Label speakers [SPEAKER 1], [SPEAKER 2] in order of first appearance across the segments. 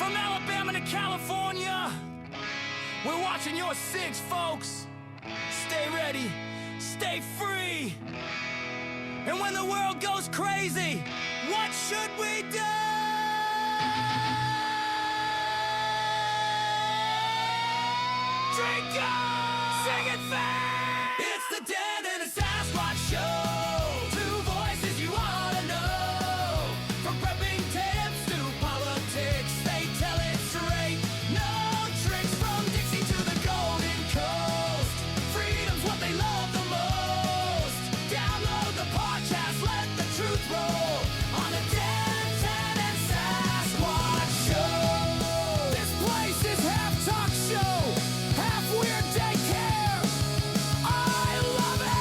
[SPEAKER 1] From Alabama to California, we're watching your six, folks. Stay ready, stay free. And when the world goes crazy, what should we do? Drink up, sing it fast. It's the Denton and Sasquatch show. Two voices you ought to know. From prepping tips to politics, they tell it straight. No tricks from Dixie to the Golden Coast. Freedom's what they love the most. Download the podcast, let the truth roll on the Denton and Sasquatch show. This place is half talk show, half weird daycare. I love it!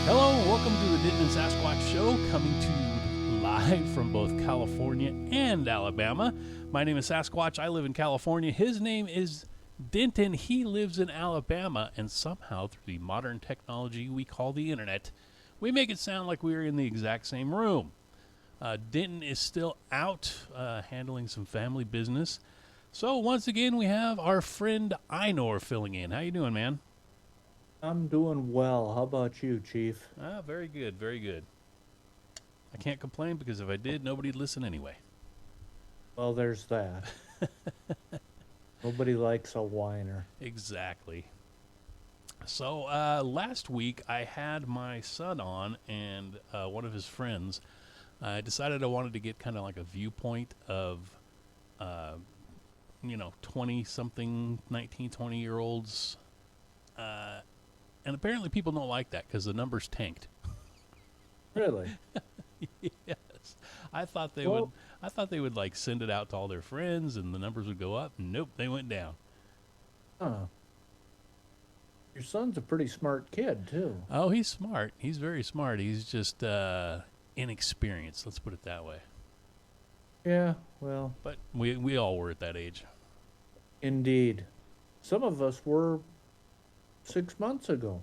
[SPEAKER 2] Hello, welcome to the Denton and Sasquatch Show, coming to you live from both California and Alabama. My name is Sasquatch. I live in California. His name is Denton. He lives in Alabama, and somehow, through the modern technology we call the internet, we make it sound like we're in the exact same room. Denton is still out handling some family business. So once again, we have our friend Einor filling in. How you doing, man?
[SPEAKER 3] I'm doing well. How about you, Chief?
[SPEAKER 2] Very good, very good. I can't complain because if I did, nobody'd listen anyway.
[SPEAKER 3] Well, there's that. Nobody likes a whiner.
[SPEAKER 2] Exactly. So last week I had my son on and one of his friends. I decided I wanted to get kind of like a viewpoint of, 20-something, 19, 20-year-olds. And apparently people don't like that because the numbers tanked.
[SPEAKER 3] Really?
[SPEAKER 2] Yes. I thought they would like send it out to all their friends and the numbers would go up. Nope, they went down.
[SPEAKER 3] Huh. Your son's a pretty smart kid, too.
[SPEAKER 2] Oh, he's smart. He's very smart. He's just inexperienced. Let's put it that way.
[SPEAKER 3] Yeah, well,
[SPEAKER 2] But we all were at that age.
[SPEAKER 3] indeed. Some of us were 6 months ago.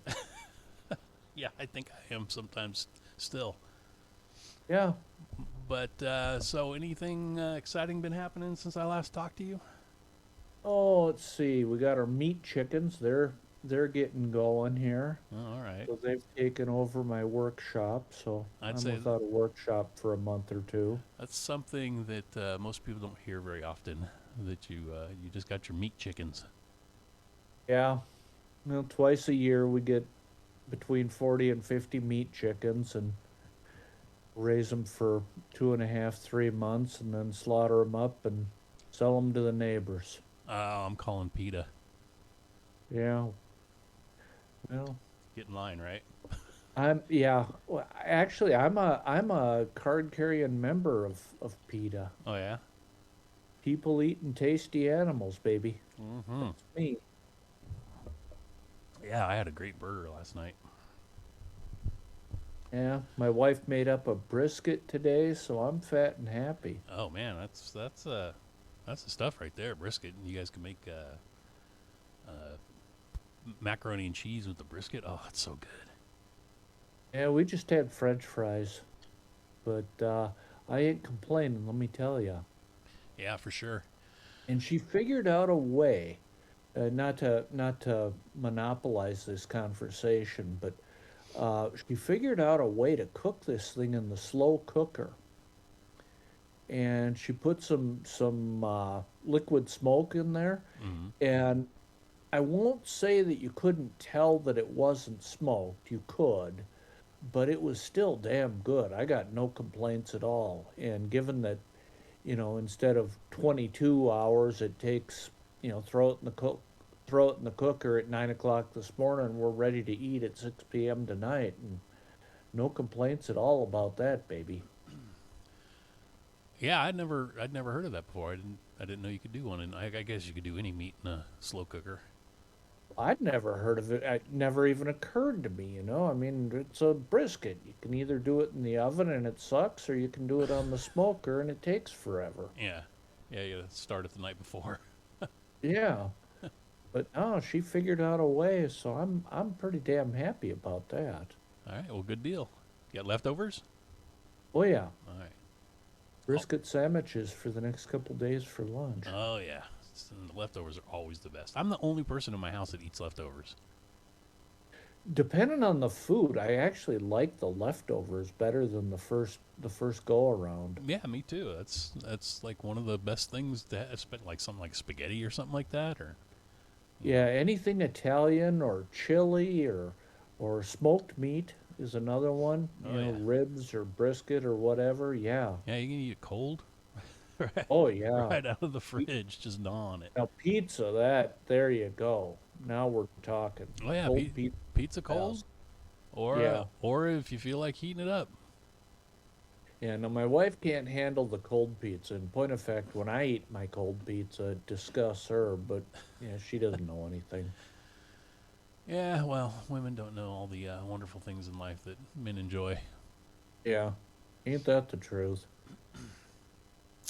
[SPEAKER 2] Yeah, I think I am sometimes still.
[SPEAKER 3] Yeah.
[SPEAKER 2] But so anything exciting been happening since I last talked to you?
[SPEAKER 3] Oh, let's see. We got our meat chickens. They're getting going here.
[SPEAKER 2] Oh, all right.
[SPEAKER 3] So they've taken over my workshop, so
[SPEAKER 2] I'd
[SPEAKER 3] I'm
[SPEAKER 2] say
[SPEAKER 3] without a workshop for a month or two.
[SPEAKER 2] That's something that most people don't hear very often, that you just got your meat chickens.
[SPEAKER 3] Yeah. Well, twice a year we get between 40 and 50 meat chickens and raise them for 2.5, 3 months and then slaughter them up and sell them to the neighbors.
[SPEAKER 2] I'm calling PETA.
[SPEAKER 3] Yeah. Well,
[SPEAKER 2] Get in line, right?
[SPEAKER 3] Well, actually, I'm a card-carrying member of PETA.
[SPEAKER 2] Oh, yeah?
[SPEAKER 3] People eating tasty animals, baby.
[SPEAKER 2] Mm-hmm.
[SPEAKER 3] That's me.
[SPEAKER 2] Yeah, I had a great burger last night.
[SPEAKER 3] Yeah, my wife made up a brisket today, so I'm fat and happy.
[SPEAKER 2] Oh, man, that's the stuff right there, brisket. You guys can make macaroni and cheese with the brisket. Oh, it's so good.
[SPEAKER 3] Yeah, we just had French fries, but I ain't complaining, let me tell you.
[SPEAKER 2] Yeah, for sure.
[SPEAKER 3] And she figured out a way, not to monopolize this conversation, but she figured out a way to cook this thing in the slow cooker. And she put some liquid smoke in there,
[SPEAKER 2] Mm-hmm.
[SPEAKER 3] and I won't say that you couldn't tell that it wasn't smoked. You could, but it was still damn good. I got no complaints at all. And given that, instead of 22 hours, it takes, throw it in the cooker at 9 o'clock this morning. We're ready to eat at 6 p.m. tonight, and no complaints at all about that, baby.
[SPEAKER 2] Yeah, I'd never heard of that before. I didn't know you could do one, and I guess you could do any meat in a slow cooker.
[SPEAKER 3] I'd never heard of it. It never even occurred to me, I mean, it's a brisket. You can either do it in the oven and it sucks, or you can do it on the smoker and it takes forever.
[SPEAKER 2] Yeah, you gotta start it the night before.
[SPEAKER 3] Yeah. But no, she figured out a way, so I'm pretty damn happy about that.
[SPEAKER 2] All right, well, good deal. You got leftovers?
[SPEAKER 3] Oh yeah.
[SPEAKER 2] All
[SPEAKER 3] Brisket sandwiches for the next couple days for lunch.
[SPEAKER 2] Oh, yeah. And the leftovers are always the best. I'm the only person in my house that eats leftovers.
[SPEAKER 3] Depending on the food, I actually like the leftovers better than the first go around.
[SPEAKER 2] Yeah, me too. That's like one of the best things to have, like something like spaghetti or something like that. Or
[SPEAKER 3] Yeah, anything Italian or chili or smoked meat is another one.
[SPEAKER 2] Oh,
[SPEAKER 3] You know,
[SPEAKER 2] yeah.
[SPEAKER 3] ribs or brisket or whatever. Yeah.
[SPEAKER 2] yeah, you can eat it cold, right,
[SPEAKER 3] Oh yeah.
[SPEAKER 2] right out of the fridge, just gnaw on it.
[SPEAKER 3] Now pizza, there you go. Now we're talking.
[SPEAKER 2] Oh yeah,
[SPEAKER 3] Cold pizza.
[SPEAKER 2] pizza cold,
[SPEAKER 3] Yeah.
[SPEAKER 2] or if you feel like heating it up.
[SPEAKER 3] Yeah, now my wife can't handle the cold pizza. In point of fact, when I eat my cold pizza, it disgusts her, but yeah, she doesn't know anything.
[SPEAKER 2] Yeah, well, women don't know all the wonderful things in life that men enjoy.
[SPEAKER 3] Yeah. Ain't that the truth?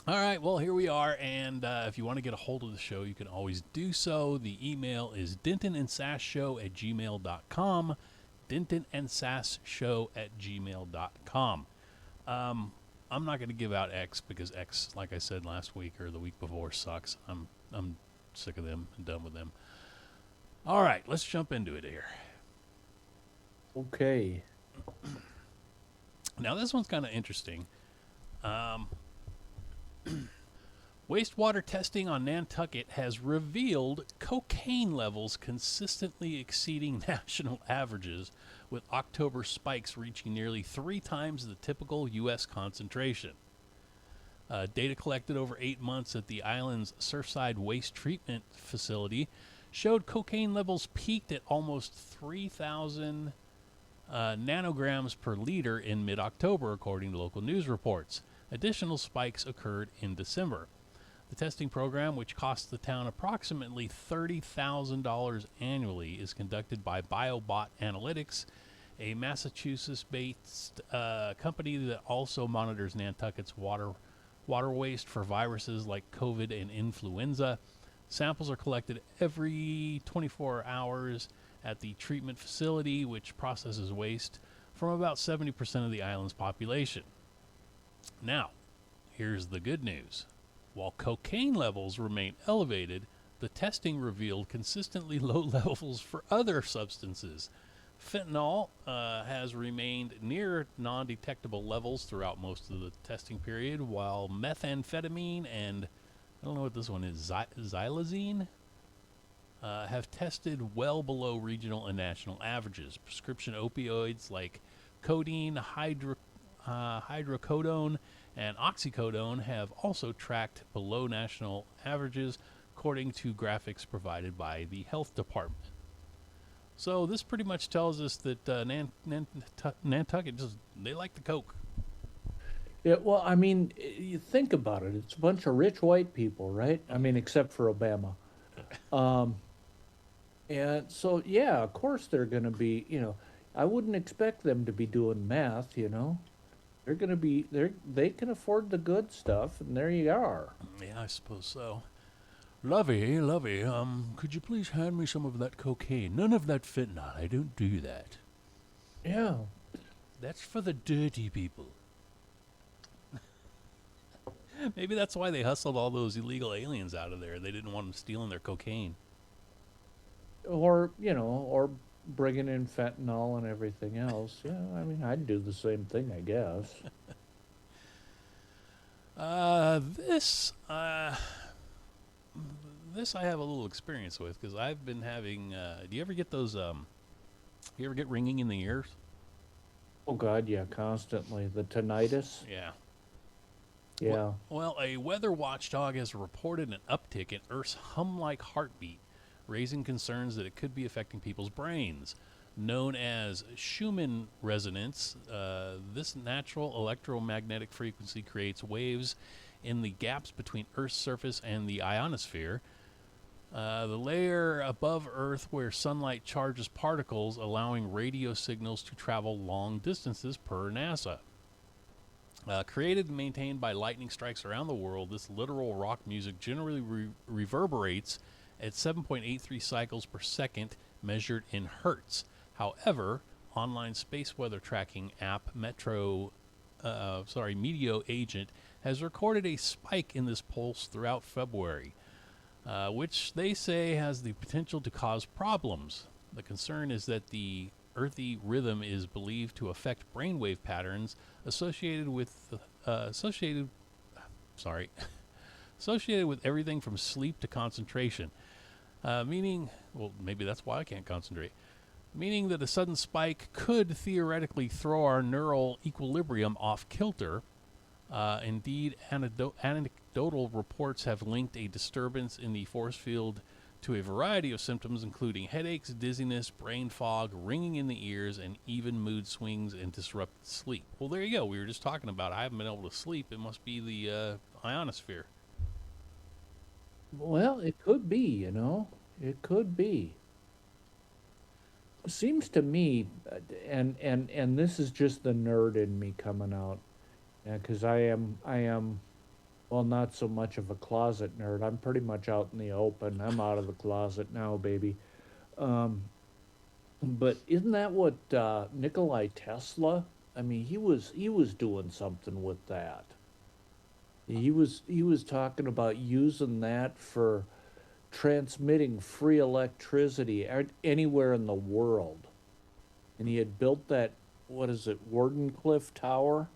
[SPEAKER 2] All right, well, here we are, and if you want to get a hold of the show, you can always do so. The email is dentonandsasshow@gmail.com, dentonandsasshow@gmail.com. I'm not going to give out X because X, like I said last week or the week before, sucks. I'm sick of them and done with them. All right, let's jump into it here.
[SPEAKER 3] Okay.
[SPEAKER 2] Now, this one's kind of interesting. Wastewater testing on Nantucket has revealed cocaine levels consistently exceeding national averages, with October spikes reaching nearly 3 times the typical U.S. concentration. Data collected over 8 months at the island's Surfside Waste Treatment Facility showed cocaine levels peaked at almost 3,000 nanograms per liter in mid-October, according to local news reports. Additional spikes occurred in December. The testing program, which costs the town approximately $30,000 annually, is conducted by BioBot Analytics, a Massachusetts-based company that also monitors Nantucket's water waste for viruses like COVID and influenza. Samples are collected every 24 hours at the treatment facility, which processes waste from about 70% of the island's population. Now, here's the good news. While cocaine levels remain elevated, the testing revealed consistently low levels for other substances. Fentanyl has remained near non-detectable levels throughout most of the testing period, while methamphetamine and, I don't know what this one is, xylazine, have tested well below regional and national averages. Prescription opioids like codeine, hydrocodone, and oxycodone have also tracked below national averages, according to graphics provided by the health department. So this pretty much tells us that Nantucket they like the coke.
[SPEAKER 3] Yeah, well, I mean, you think about it. It's a bunch of rich white people, right? I mean, except for Obama. And so, yeah, of course they're going to be, I wouldn't expect them to be doing math, They're going to be, they can afford the good stuff, and there you are.
[SPEAKER 2] Yeah, I suppose so. Lovey, could you please hand me some of that cocaine? None of that fentanyl. I don't do that.
[SPEAKER 3] Yeah.
[SPEAKER 2] That's for the dirty people. Maybe that's why they hustled all those illegal aliens out of there. They didn't want them stealing their cocaine.
[SPEAKER 3] Or, or bringing in fentanyl and everything else. Yeah, I mean, I'd do the same thing, I guess.
[SPEAKER 2] This I have a little experience with because I've been having. Do you ever get those? You ever get ringing in the ears?
[SPEAKER 3] Oh, God, yeah, constantly. The tinnitus.
[SPEAKER 2] Yeah.
[SPEAKER 3] Yeah.
[SPEAKER 2] Well, a weather watchdog has reported an uptick in Earth's hum-like heartbeat, raising concerns that it could be affecting people's brains. Known as Schumann resonance, this natural electromagnetic frequency creates waves in the gaps between Earth's surface and the ionosphere. The layer above Earth where sunlight charges particles, allowing radio signals to travel long distances per NASA. Created and maintained by lightning strikes around the world, this literal rock music generally reverberates at 7.83 cycles per second, measured in hertz. However, online space weather tracking app Meteo Meteo agent has recorded a spike in this pulse throughout February, which they say has the potential to cause problems. The concern is that the earthy rhythm is believed to affect brainwave patterns associated with associated with everything from sleep to concentration. Meaning, well, maybe that's why I can't concentrate. Meaning that a sudden spike could theoretically throw our neural equilibrium off kilter. Indeed, anecdotal reports have linked a disturbance in the force field to a variety of symptoms, including headaches, dizziness, brain fog, ringing in the ears, and even mood swings and disrupted sleep. Well, there you go. We were just talking about I haven't been able to sleep. It must be the ionosphere.
[SPEAKER 3] Well, it could be, It could be. Seems to me, and this is just the nerd in me coming out, because I am, well, not so much of a closet nerd. I'm pretty much out in the open. I'm out of the closet now, baby. But isn't that what Nikolai Tesla? I mean, he was doing something with that. He was talking about using that for transmitting free electricity anywhere in the world. And he had built that, what is it, Wardenclyffe Tower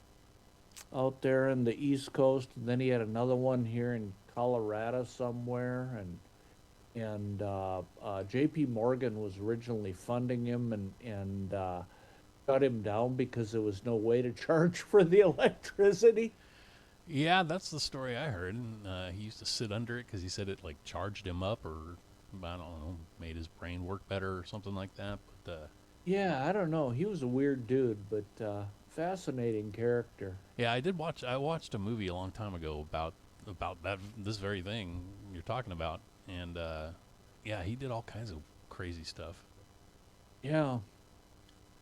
[SPEAKER 3] out there in the East Coast, and then he had another one here in Colorado somewhere, and J.P. Morgan was originally funding him and shut him down because there was no way to charge for the electricity.
[SPEAKER 2] Yeah, that's the story I heard. He used to sit under it because he said it like charged him up, or I don't know, made his brain work better or something like that. But
[SPEAKER 3] yeah, I don't know. He was a weird dude, but fascinating character.
[SPEAKER 2] yeah, I watched a movie a long time ago about this very thing you're talking about, and yeah, he did all kinds of crazy stuff.
[SPEAKER 3] Yeah.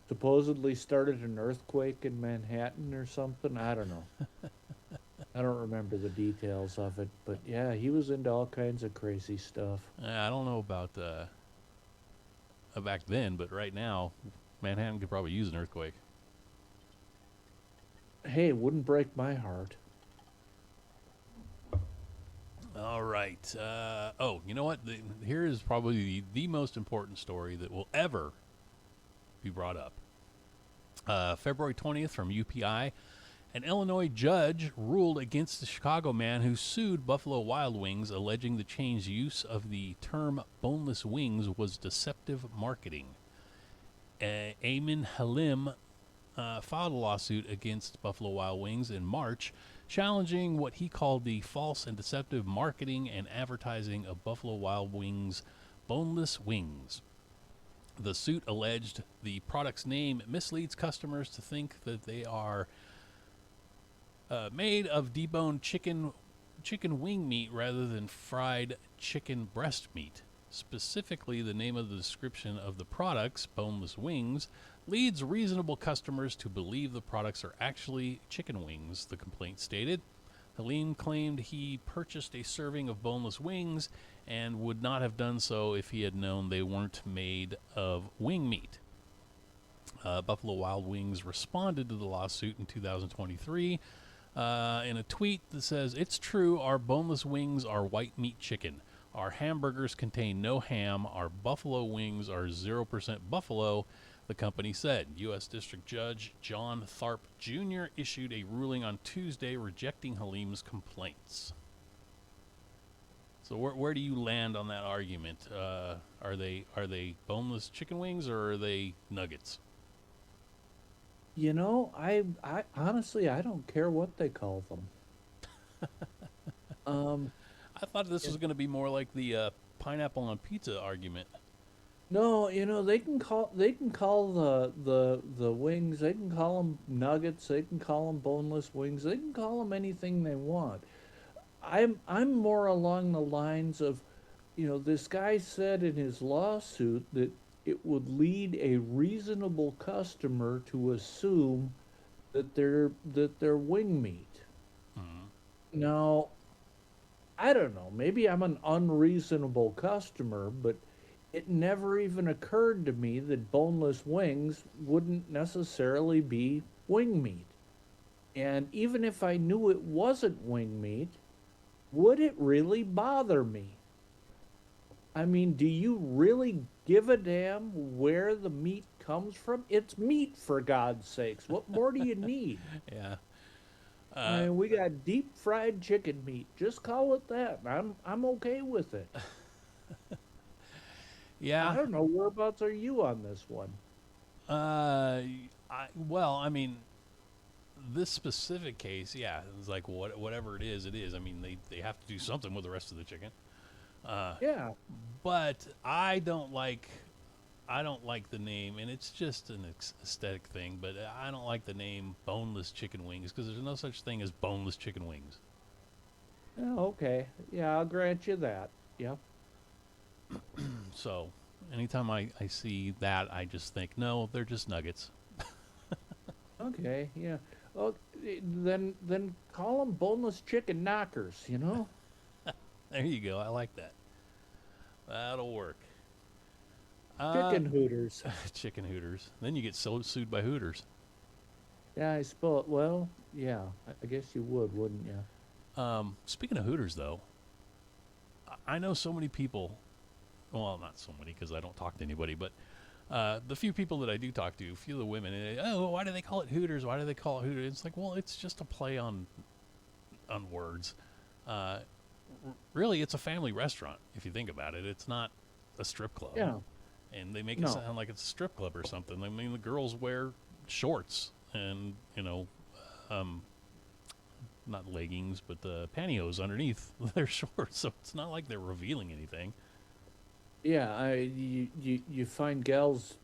[SPEAKER 3] Supposedly started an earthquake in Manhattan or something. I don't know. I don't remember the details of it, but yeah, he was into all kinds of crazy stuff.
[SPEAKER 2] I don't know about back then, but right now, Manhattan could probably use an earthquake.
[SPEAKER 3] Hey, it wouldn't break my heart.
[SPEAKER 2] All right. Oh, you know what? Here is probably the most important story that will ever be brought up. February 20th from UPI. An Illinois judge ruled against the Chicago man who sued Buffalo Wild Wings, alleging the changed use of the term boneless wings was deceptive marketing. Eamon Halim filed a lawsuit against Buffalo Wild Wings in March, challenging what he called the false and deceptive marketing and advertising of Buffalo Wild Wings' boneless wings. The suit alleged the product's name misleads customers to think that they are made of deboned chicken wing meat rather than fried chicken breast meat. Specifically, the name of the description of the products, boneless wings, leads reasonable customers to believe the products are actually chicken wings, the complaint stated. Halim claimed he purchased a serving of boneless wings and would not have done so if he had known they weren't made of wing meat. Buffalo Wild Wings responded to the lawsuit in 2023 in a tweet that says, "It's true, our boneless wings are white meat chicken. Our hamburgers contain no ham. Our buffalo wings are 0% buffalo," the company said. U.S. District Judge John Tharp Jr. issued a ruling on Tuesday rejecting Halim's complaints. So where do you land on that argument? Are they boneless chicken wings or are they nuggets?
[SPEAKER 3] I honestly, I don't care what they call them.
[SPEAKER 2] I thought this was going to be more like the pineapple on pizza argument.
[SPEAKER 3] No, they can call the wings. They can call them nuggets. They can call them boneless wings. They can call them anything they want. I'm more along the lines of, this guy said in his lawsuit that it would lead a reasonable customer to assume that they're wing meat. Mm-hmm. Now, I don't know. Maybe I'm an unreasonable customer, but it never even occurred to me that boneless wings wouldn't necessarily be wing meat. And even if I knew it wasn't wing meat, would it really bother me? I mean, do you really give a damn where the meat comes from? It's meat, for God's sakes. What more do you need?
[SPEAKER 2] Yeah.
[SPEAKER 3] I mean, we got deep fried chicken meat. Just call it that. I'm okay with it. I
[SPEAKER 2] Yeah.
[SPEAKER 3] don't know, whereabouts are you on this one?
[SPEAKER 2] Well, I mean, this specific case, yeah, it's like whatever it is, it is. I mean, they have to do something with the rest of the chicken.
[SPEAKER 3] Yeah.
[SPEAKER 2] But I don't like the name, and it's just an aesthetic thing. But I don't like the name boneless chicken wings because there's no such thing as boneless chicken wings.
[SPEAKER 3] Oh, okay. Yeah, I'll grant you that. Yeah.
[SPEAKER 2] So anytime I see that, I just think, no, they're just nuggets.
[SPEAKER 3] Okay. Yeah. Oh, then call them boneless chicken knockers. You know.
[SPEAKER 2] There you go. I like that. That'll work.
[SPEAKER 3] Chicken hooters.
[SPEAKER 2] Chicken Hooters. Then you get sued by Hooters.
[SPEAKER 3] Yeah, I suppose. Well, yeah. I guess you would, wouldn't you?
[SPEAKER 2] Speaking of Hooters, though, I know so many people. Well, not so many because I don't talk to anybody, but the few people that I do talk to, a few of the women, oh, why do they call it Hooters? Why do they call it Hooters? It's like, well, it's just a play on words. Really, it's a family restaurant if you think about it. It's not a strip club.
[SPEAKER 3] Yeah.
[SPEAKER 2] And they make
[SPEAKER 3] No.
[SPEAKER 2] it sound like it's a strip club or something. I mean, the girls wear shorts and not leggings, but pantyhose underneath their shorts, so it's not like they're revealing anything.
[SPEAKER 3] Yeah. You find gals,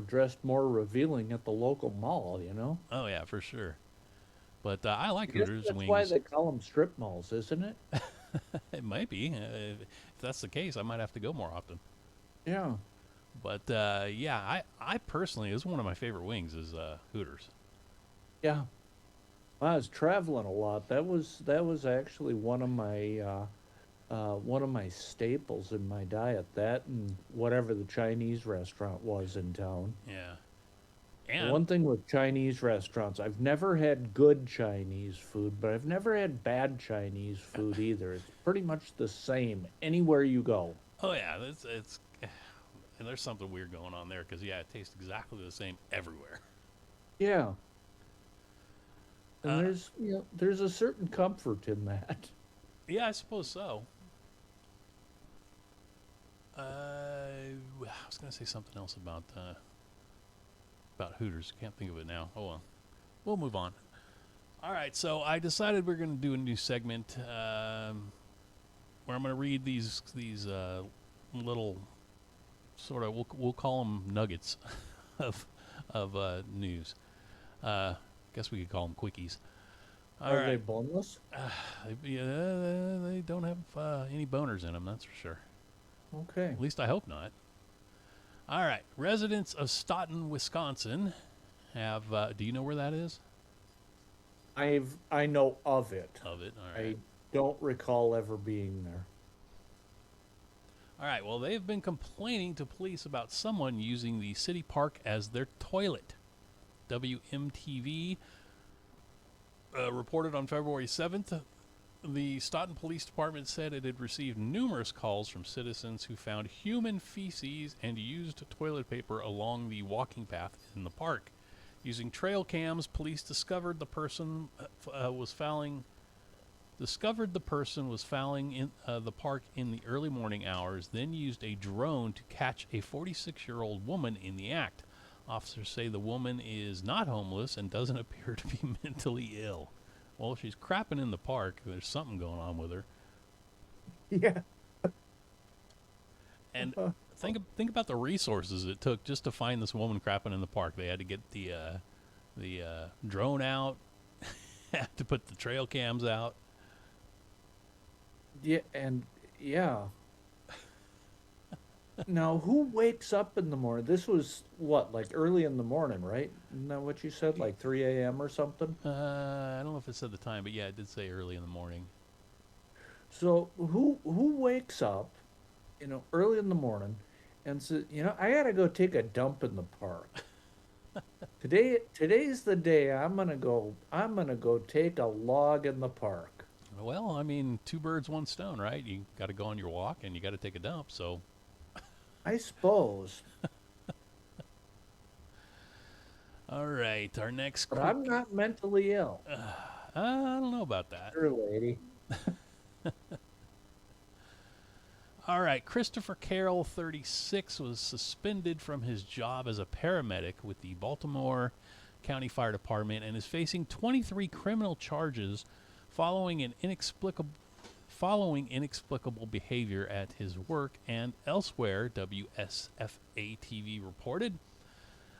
[SPEAKER 3] dressed more revealing at the local mall. You know.
[SPEAKER 2] Oh yeah, for sure. But I like
[SPEAKER 3] I guess
[SPEAKER 2] Hooters
[SPEAKER 3] that's
[SPEAKER 2] wings.
[SPEAKER 3] why they call them strip malls, isn't it?
[SPEAKER 2] It might be. If that's the case, I might have to go more often.
[SPEAKER 3] Yeah.
[SPEAKER 2] But yeah, I personally, is one of my favorite wings is Hooters.
[SPEAKER 3] Yeah. Well, I was traveling a lot. That was actually one of my staples in my diet. That and whatever the Chinese restaurant was in town.
[SPEAKER 2] Yeah.
[SPEAKER 3] The
[SPEAKER 2] And
[SPEAKER 3] one thing with Chinese restaurants, I've never had good Chinese food, but I've never had bad Chinese food either. It's pretty much the same anywhere you go.
[SPEAKER 2] oh yeah, it's and there's something weird going on there because yeah, it tastes exactly the same everywhere.
[SPEAKER 3] Yeah. And
[SPEAKER 2] Uh,
[SPEAKER 3] there's a certain comfort in that.
[SPEAKER 2] Yeah, I suppose so. I was gonna say something else about Hooters. Can't think of it now. Oh well, we'll move on. All right, so I decided we're gonna do a new segment where I'm gonna read these little sort of we'll call them nuggets of news. Guess we could call them quickies. All
[SPEAKER 3] Are they
[SPEAKER 2] right.
[SPEAKER 3] boneless?
[SPEAKER 2] Yeah, they don't have any boners in them, that's for sure.
[SPEAKER 3] Okay.
[SPEAKER 2] At least I hope not. All right. Residents of Stoughton, Wisconsin have. Do you know where that is?
[SPEAKER 3] I know of it.
[SPEAKER 2] Of it. All
[SPEAKER 3] I
[SPEAKER 2] right.
[SPEAKER 3] don't recall ever being there.
[SPEAKER 2] All right. Well, they've been complaining to police about someone using the city park as their toilet. WMTV reported on February 7th. The Stoughton Police Department said it had received numerous calls from citizens who found human feces and used toilet paper along the walking path in the park. Using trail cams, police discovered the person was fouling in the park in the early morning hours, then used a drone to catch a 46-year-old woman in the act. Officers say the woman is not homeless and doesn't appear to be mentally ill. Well, she's crapping in the park. There's something going on with her.
[SPEAKER 3] Yeah.
[SPEAKER 2] And think about the resources it took just to find this woman crapping in the park. They had to get the drone out, had to put the trail cams out.
[SPEAKER 3] Yeah, and yeah. Now, who wakes up in the morning? This was what, like early in the morning, right? Isn't that what you said, like 3 a.m. or something?
[SPEAKER 2] I don't know if it said the time, but yeah, it did say early in the morning.
[SPEAKER 3] So who wakes up, early in the morning, and says, I gotta go take a dump in the park. Today's the day I'm gonna go take a log in the park.
[SPEAKER 2] Well, I mean, two birds, one stone, right? You got to go on your walk and you got to take a dump. So,
[SPEAKER 3] I suppose,
[SPEAKER 2] all right, our next
[SPEAKER 3] but
[SPEAKER 2] quick.
[SPEAKER 3] I'm not mentally ill.
[SPEAKER 2] I don't know about that.
[SPEAKER 3] Sure, lady.
[SPEAKER 2] All right, Christopher Carroll, 36, was suspended from his job as a paramedic with the Baltimore County Fire Department and is facing 23 criminal charges following inexplicable behavior at his work and elsewhere, WSFA TV reported.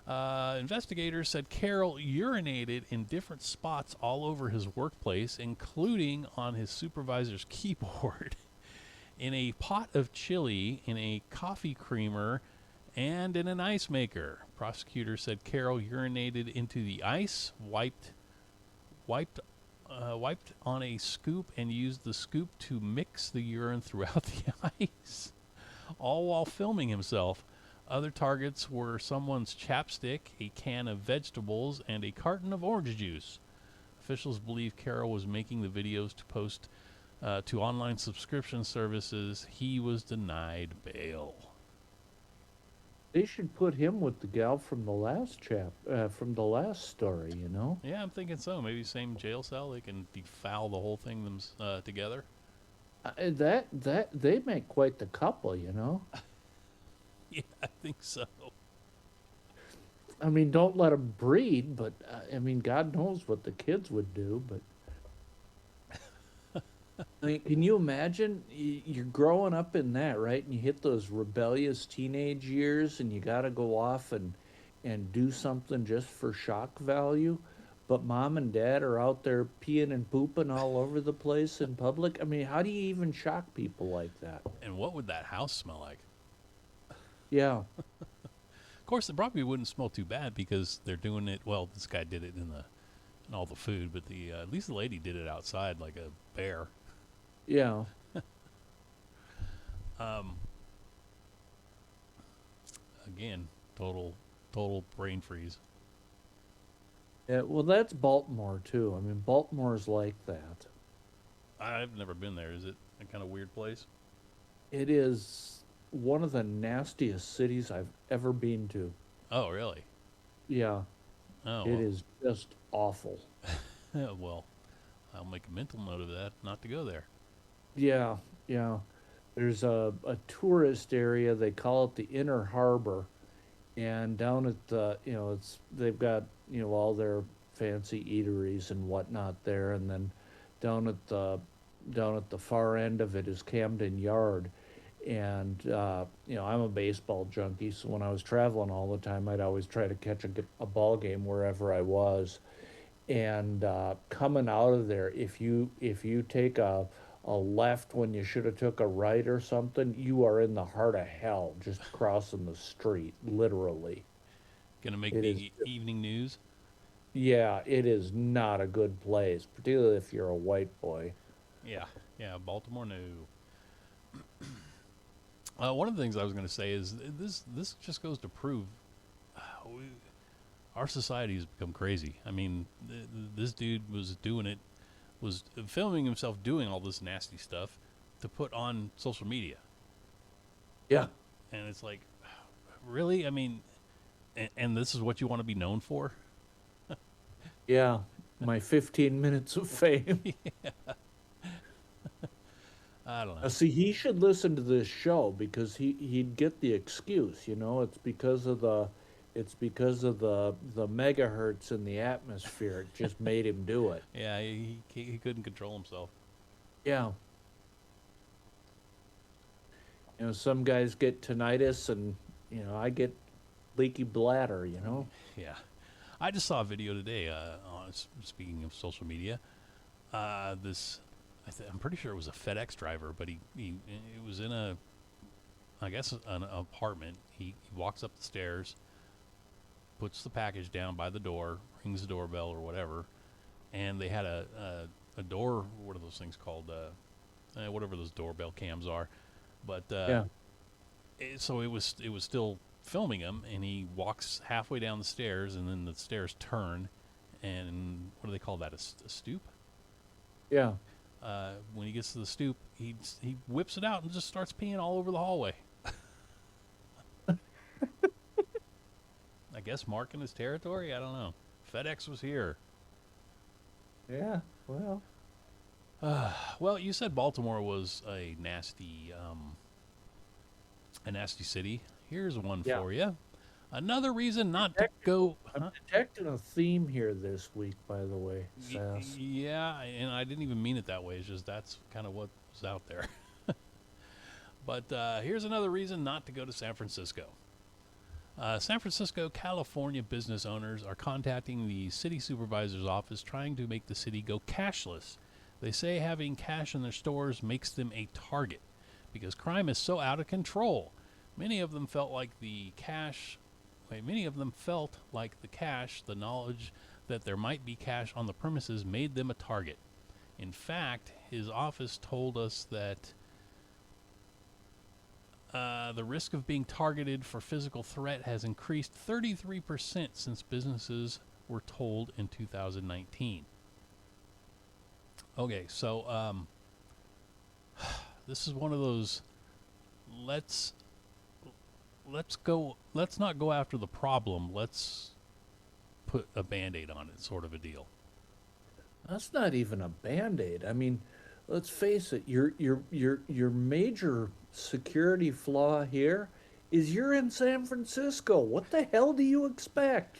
[SPEAKER 2] Investigators said Carroll urinated in different spots all over his workplace, including on his supervisor's keyboard, in a pot of chili, in a coffee creamer, and in an ice maker. Prosecutors said Carroll urinated into the ice, wiped on a scoop, and used the scoop to mix the urine throughout the ice, all while filming himself. Other targets were someone's chapstick, a can of vegetables, and a carton of orange juice. Officials believe Carroll was making the videos to post to online subscription services. He was denied bail.
[SPEAKER 3] They should put him with the gal from the from the last story.
[SPEAKER 2] Yeah, I'm thinking so. Maybe same jail cell. They can defoul the whole thing together.
[SPEAKER 3] That they make quite the couple.
[SPEAKER 2] Yeah, I think so.
[SPEAKER 3] I mean, don't let them breed, but I mean, God knows what the kids would do. But I mean, can you imagine? You're growing up in that, right? And you hit those rebellious teenage years, and you got to go off and do something just for shock value. But mom and dad are out there peeing and pooping all over the place in public. I mean, how do you even shock people like that?
[SPEAKER 2] And what would that house smell like?
[SPEAKER 3] Yeah.
[SPEAKER 2] Of course, it probably wouldn't smell too bad because they're doing it. Well, this guy did it in all the food, but at least the lady did it outside like a bear.
[SPEAKER 3] Yeah.
[SPEAKER 2] Again, total brain freeze.
[SPEAKER 3] Yeah, well, that's Baltimore too. I mean, Baltimore's like that.
[SPEAKER 2] I've never been there. Is it a kind of weird place?
[SPEAKER 3] It is one of the nastiest cities I've ever been to.
[SPEAKER 2] Oh, really?
[SPEAKER 3] Yeah,
[SPEAKER 2] Oh,
[SPEAKER 3] it
[SPEAKER 2] well.
[SPEAKER 3] is just awful.
[SPEAKER 2] Well, I'll make a mental note of that, not to go there.
[SPEAKER 3] Yeah, yeah. There's a tourist area. They call it the Inner Harbor, and down at they've got all their fancy eateries and whatnot there, and then down at the far end of it is Camden Yard, and I'm a baseball junkie, so when I was traveling all the time, I'd always try to catch a ball game wherever I was, and coming out of there, if you take a left when you should have took a right or something, you are in the heart of hell, just crossing the street, literally.
[SPEAKER 2] Gonna make
[SPEAKER 3] It
[SPEAKER 2] the
[SPEAKER 3] is.
[SPEAKER 2] evening news.
[SPEAKER 3] Yeah, it is not a good place, particularly if you're a white boy.
[SPEAKER 2] Yeah, yeah. Baltimore, no. One of the things I was going to say is this just goes to prove we, our society has become crazy. I mean, this dude was filming himself doing all this nasty stuff to put on social media,
[SPEAKER 3] Yeah.
[SPEAKER 2] and it's like, really? I mean, and this is what you want to be known for?
[SPEAKER 3] Yeah, my 15 minutes of fame.
[SPEAKER 2] I don't know.
[SPEAKER 3] See, he should listen to this show because he'd get the excuse, it's because of the megahertz in the atmosphere. It just made him do it.
[SPEAKER 2] Yeah, he couldn't control himself.
[SPEAKER 3] Yeah. Some guys get tinnitus and, I get leaky bladder.
[SPEAKER 2] Yeah. I just saw a video today. Speaking of social media, I'm pretty sure it was a FedEx driver, but he was in an apartment. He walks up the stairs, puts the package down by the door, rings the doorbell or whatever, and they had a door. What are those things called? Whatever those doorbell cams are, but
[SPEAKER 3] Yeah.
[SPEAKER 2] so it was still filming him, and he walks halfway down the stairs, and then the stairs turn, and what do they call that? A stoop?
[SPEAKER 3] Yeah.
[SPEAKER 2] When he gets to the stoop, he whips it out and just starts peeing all over the hallway. I guess marking his territory? I don't know. FedEx was here.
[SPEAKER 3] Yeah. Well.
[SPEAKER 2] Well, you said Baltimore was a nasty city. Here's one
[SPEAKER 3] Yeah.
[SPEAKER 2] for you. Another reason not to go.
[SPEAKER 3] I'm detecting a theme here this week, by the way, Sass.
[SPEAKER 2] Yeah, and I didn't even mean it that way. It's just that's kind of what was out there. But here's another reason not to go to San Francisco. San Francisco, California business owners are contacting the city supervisor's office trying to make the city go cashless. They say having cash in their stores makes them a target because crime is so out of control. Many of them felt like the cash, the knowledge that there might be cash on the premises made them a target. In fact, his office told us that the risk of being targeted for physical threat has increased 33% since businesses were told in 2019. Okay, so this is one of those let's not go after the problem, let's put a Band-Aid on it sort of a deal.
[SPEAKER 3] That's not even a Band-Aid. I mean, let's face it, your major security flaw here is you're in San Francisco. What the hell do you expect?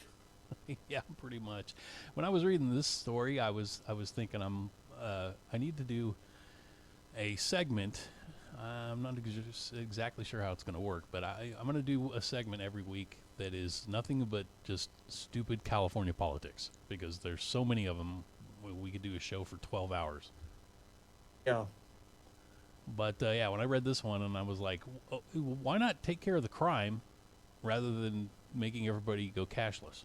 [SPEAKER 2] Yeah, pretty much. When I was reading this story, I was thinking I need to do a segment. I'm not exactly sure how it's going to work, but I'm going to do a segment every week that is nothing but just stupid California politics because there's so many of them. We could do a show for 12 hours.
[SPEAKER 3] Yeah.
[SPEAKER 2] But yeah, when I read this one, and I was like, why not take care of the crime rather than making everybody go cashless?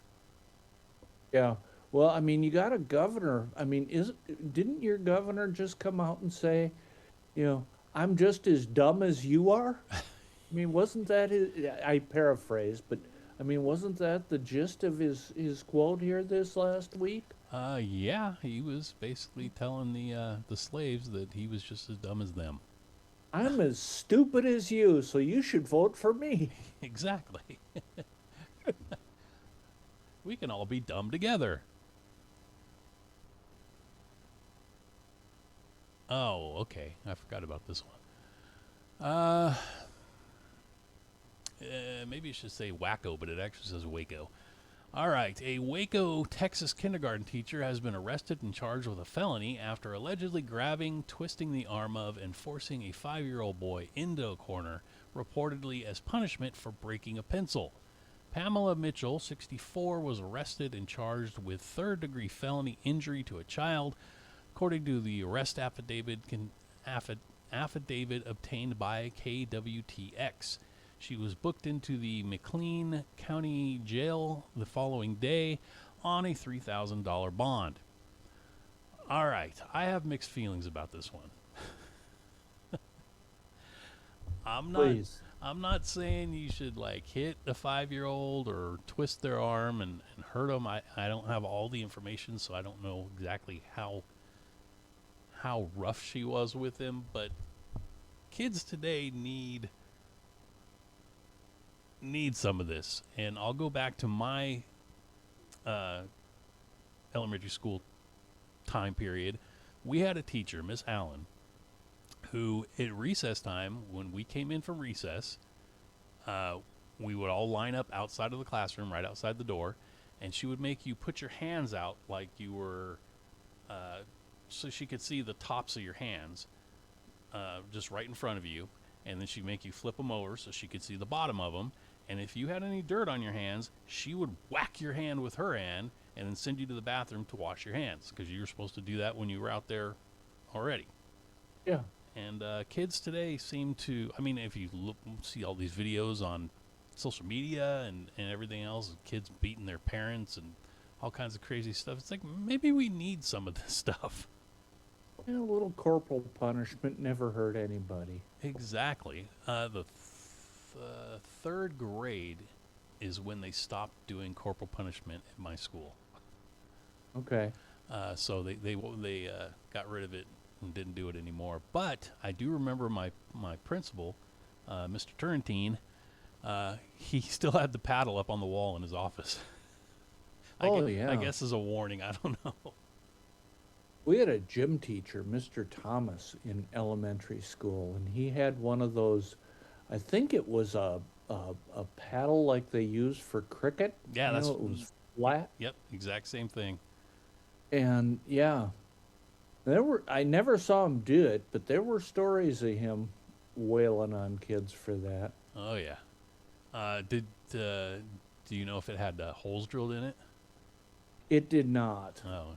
[SPEAKER 3] Yeah. Well, I mean, you got a governor. I mean, didn't your governor just come out and say, I'm just as dumb as you are? I mean, wasn't that I paraphrase, but I mean, wasn't that the gist of his quote here this last week?
[SPEAKER 2] Yeah, he was basically telling the slaves that he was just as dumb as them.
[SPEAKER 3] I'm as stupid as you, so you should vote for me.
[SPEAKER 2] Exactly. We can all be dumb together. Oh, okay. I forgot about this one. Maybe it should say wacko, but it actually says Waco. All right. A Waco, Texas kindergarten teacher has been arrested and charged with a felony after allegedly grabbing, twisting the arm of, and forcing a 5-year-old boy into a corner, reportedly as punishment for breaking a pencil. Pamela Mitchell, 64, was arrested and charged with third-degree felony injury to a child, according to the arrest affidavit obtained by KWTX. She was booked into the McLean County Jail the following day on a $3,000 bond. All right, I have mixed feelings about this one. I'm not saying you should hit a 5-year-old or twist their arm and hurt them. I don't have all the information, so I don't know exactly how rough she was with him, but kids today need some of this. And I'll go back to my elementary school time period. We had a teacher, Miss Allen, who at recess time, when we came in from recess, we would all line up outside of the classroom, right outside the door, and she would make you put your hands out like you were, so she could see the tops of your hands, just right in front of you, and then she'd make you flip them over so she could see the bottom of them. And if you had any dirt on your hands, she would whack your hand with her hand and then send you to the bathroom to wash your hands because you were supposed to do that when you were out there already.
[SPEAKER 3] Yeah.
[SPEAKER 2] And kids today seem to, I mean, if you see all these videos on social media and everything else, kids beating their parents and all kinds of crazy stuff, it's like maybe we need some of this stuff.
[SPEAKER 3] Yeah, a little corporal punishment never hurt anybody.
[SPEAKER 2] Exactly. The third grade is when they stopped doing corporal punishment at my school.
[SPEAKER 3] Okay.
[SPEAKER 2] So they got rid of it and didn't do it anymore. But I do remember my principal, Mr. Turrentine, he still had the paddle up on the wall in his office.
[SPEAKER 3] Yeah.
[SPEAKER 2] I guess as a warning. I don't know.
[SPEAKER 3] We had a gym teacher, Mr. Thomas, in elementary school, and he had one of those, I think it was a paddle like they use for cricket.
[SPEAKER 2] Yeah,
[SPEAKER 3] it was flat.
[SPEAKER 2] Yep, exact same thing.
[SPEAKER 3] And yeah, I never saw him do it, but there were stories of him wailing on kids for that.
[SPEAKER 2] Oh yeah. Do you know if it had holes drilled in it?
[SPEAKER 3] It did not.
[SPEAKER 2] Oh,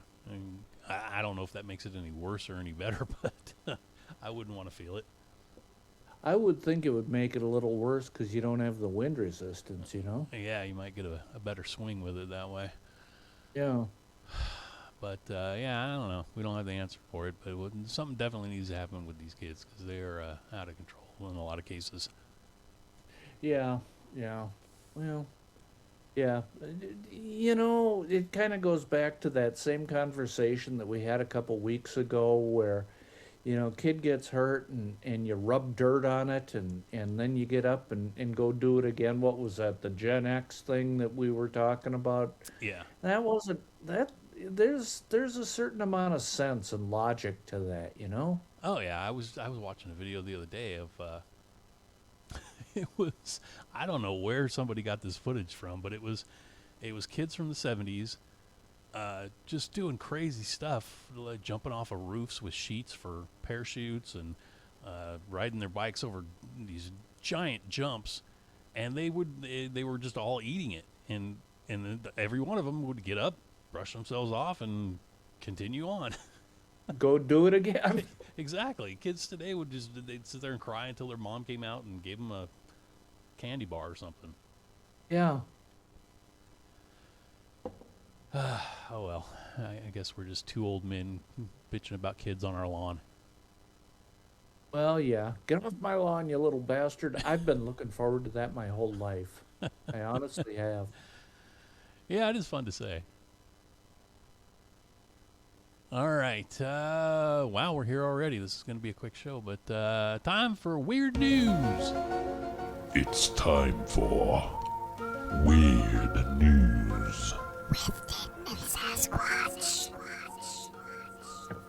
[SPEAKER 2] I don't know if that makes it any worse or any better, but I wouldn't want to feel it.
[SPEAKER 3] I would think it would make it a little worse because you don't have the wind resistance, you know?
[SPEAKER 2] Yeah, you might get a better swing with it that way.
[SPEAKER 3] Yeah.
[SPEAKER 2] But, yeah, I don't know. We don't have the answer for it, but something definitely needs to happen with these kids because they're out of control in a lot of cases.
[SPEAKER 3] Yeah. Well, yeah. You know, it kind of goes back to that same conversation that we had a couple weeks ago where, you know, kid gets hurt and you rub dirt on it and then you get up and go do it again. What was that, the Gen X thing that we were talking about?
[SPEAKER 2] Yeah.
[SPEAKER 3] That wasn't, there's a certain amount of sense and logic to that, you know?
[SPEAKER 2] Oh, yeah. I was watching a video the other day of, it was, I don't know where somebody got this footage from, but it was kids from the 70s just doing crazy stuff, like jumping off of roofs with sheets for parachutes and riding their bikes over these giant jumps, and they were just all eating it, and every one of them would get up, brush themselves off, and continue on.
[SPEAKER 3] Go do it again.
[SPEAKER 2] Exactly. Kids today they'd sit there and cry until their mom came out and gave them a candy bar or something.
[SPEAKER 3] Yeah.
[SPEAKER 2] Oh well, I guess we're just two old men bitching about kids on our lawn.
[SPEAKER 3] Well, yeah. Get off my lawn, you little bastard. I've been looking forward to that my whole life. I honestly have.
[SPEAKER 2] Yeah, it is fun to say. All right. Wow, we're here already. This is going to be a quick show, but time for weird news.
[SPEAKER 4] It's time for Weird News.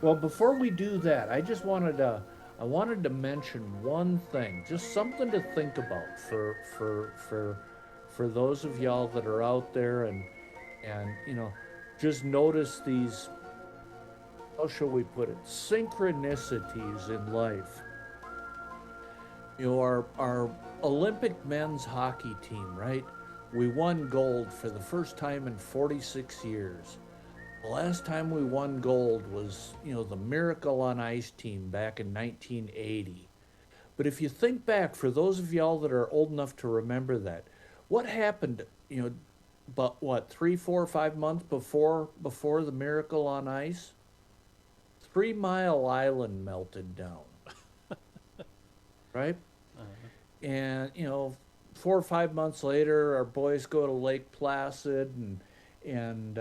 [SPEAKER 3] Well, before we do that, I just wanted to mention one thing, just something to think about for those of y'all that are out there and you know, just notice these, how shall we put it, synchronicities in life. You know, our Olympic men's hockey team, right? We won gold for the first time in 46 years. The last time we won gold was, you know, the Miracle on Ice team back in 1980. But if you think back, for those of y'all that are old enough to remember that, what happened, you know, but what, 3, 4, 5 months before the Miracle on Ice? 3 Mile Island melted down. Right? And, you know, 4 or 5 months later, our boys go to Lake Placid, and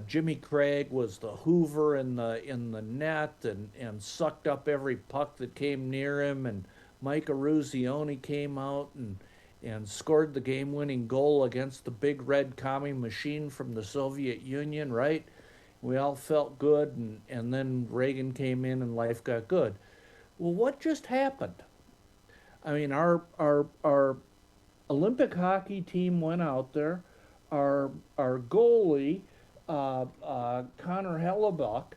[SPEAKER 3] Jimmy Craig was the Hoover in the net and sucked up every puck that came near him, and Mike Eruzione came out and scored the game-winning goal against the big red commie machine from the Soviet Union, right? We all felt good, and then Reagan came in and life got good. Well, what just happened? I mean, our Olympic hockey team went out there. Our goalie, Connor Hellebuck,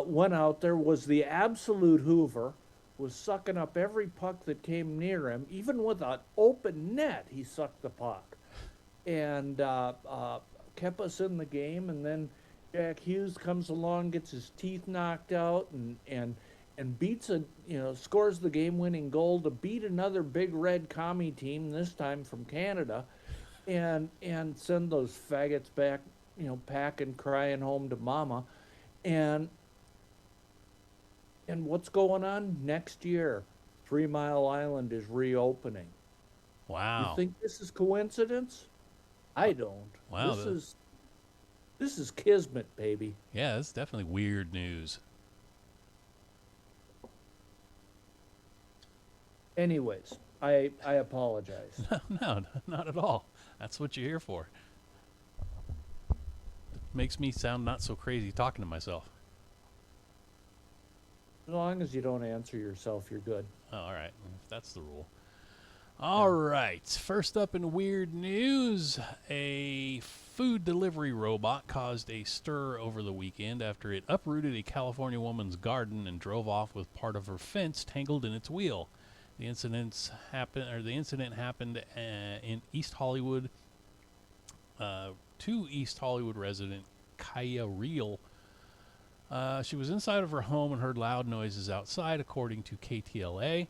[SPEAKER 3] went out there, was the absolute Hoover, was sucking up every puck that came near him. Even with an open net, he sucked the puck. And kept us in the game. And then Jack Hughes comes along, gets his teeth knocked out, and beats scores the game-winning goal to beat another big red commie team, this time from Canada, and send those faggots back, you know, packing, crying home to mama. And what's going on next year? 3 Mile Island is reopening. You
[SPEAKER 2] Wow.
[SPEAKER 3] think this is coincidence? I don't.
[SPEAKER 2] Wow,
[SPEAKER 3] This is kismet, baby.
[SPEAKER 2] Yeah, it's definitely weird news.
[SPEAKER 3] Anyways, I apologize.
[SPEAKER 2] No, not at all. That's what you're here for. Makes me sound not so crazy talking to myself.
[SPEAKER 3] As long as you don't answer yourself, you're good.
[SPEAKER 2] Oh, all right, if that's the rule. All right, first up in weird news, a food delivery robot caused a stir over the weekend after it uprooted a California woman's garden and drove off with part of her fence tangled in its wheel. The incident happened in East Hollywood. To East Hollywood resident Kaya Reel. She was inside of her home and heard loud noises outside, according to KTLA.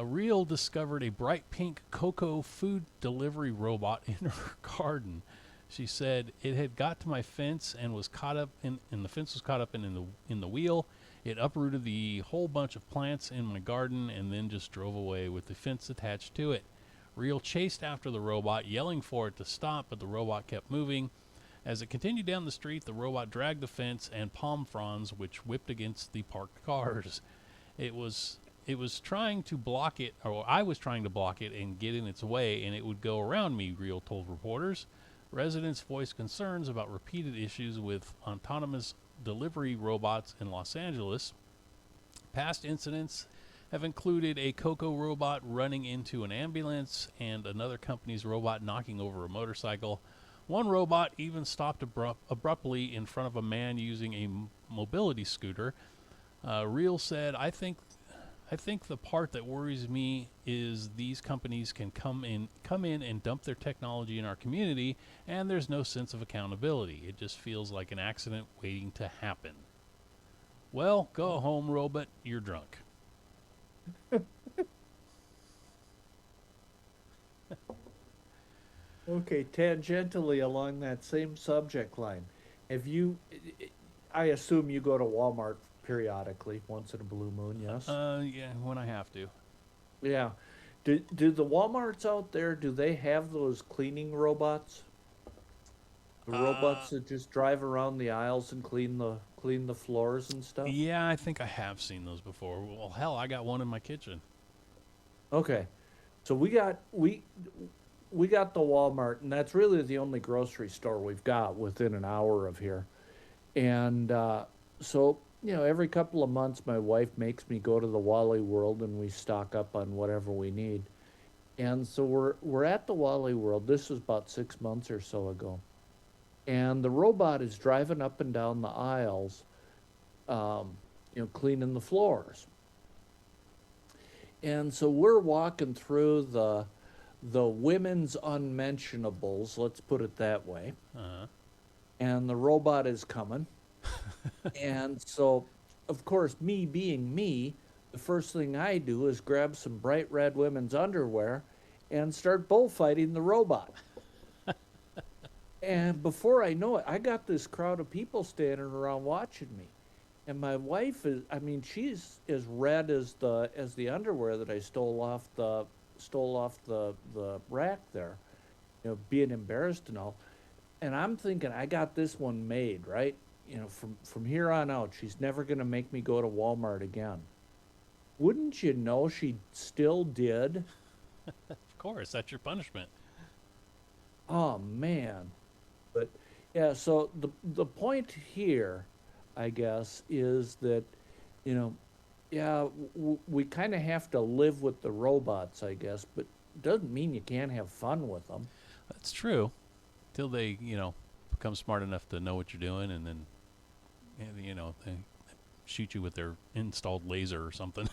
[SPEAKER 2] Reel discovered a bright pink cocoa food delivery robot in her garden. She said it had got to my fence and was caught up and the fence was caught up in the wheel. It uprooted the whole bunch of plants in my garden and then just drove away with the fence attached to it. Reel chased after the robot, yelling for it to stop, but the robot kept moving. As it continued down the street, the robot dragged the fence and palm fronds, which whipped against the parked cars. It was trying to block it, or I was trying to block it and get in its way, and it would go around me, Reel told reporters. Residents voiced concerns about repeated issues with autonomous delivery robots in Los Angeles. Past incidents have included a Coco robot running into an ambulance and another company's robot knocking over a motorcycle. One robot even stopped abruptly in front of a man using a mobility scooter. Reel said, I think the part that worries me is these companies can come in and dump their technology in our community, and there's no sense of accountability. It just feels like an accident waiting to happen. Well, go home, robot. You're drunk.
[SPEAKER 3] Okay, tangentially along that same subject line, I assume you go to Walmart periodically, once in a blue moon, yes?
[SPEAKER 2] Yeah, when I have to.
[SPEAKER 3] Yeah. Do the Walmarts out there, do they have those cleaning robots? The robots that just drive around the aisles and clean the floors and stuff?
[SPEAKER 2] Yeah, I think I have seen those before. Well, hell, I got one in my kitchen.
[SPEAKER 3] Okay. So we got the Walmart, and that's really the only grocery store we've got within an hour of here. And so, every couple of months, my wife makes me go to the Wally World, and we stock up on whatever we need. And so we're at the Wally World. This was about 6 months or so ago. And the robot is driving up and down the aisles, cleaning the floors. And so we're walking through the women's unmentionables, let's put it that way.
[SPEAKER 2] Uh-huh.
[SPEAKER 3] And the robot is coming. And so, of course, me being me, the first thing I do is grab some bright red women's underwear and start bullfighting the robot. And before I know it, I got this crowd of people standing around watching me. And my wife she's as red as the underwear that I stole off the rack there, being embarrassed and all. And I'm thinking, I got this one made, right? From here on out, she's never going to make me go to Walmart again. Wouldn't you know, she still did?
[SPEAKER 2] Of course, that's your punishment.
[SPEAKER 3] Oh, man. But, yeah, so the point here, I guess, is that, we kind of have to live with the robots, I guess, but doesn't mean you can't have fun with them.
[SPEAKER 2] That's true. Till they, become smart enough to know what you're doing, and then, they shoot you with their installed laser or something.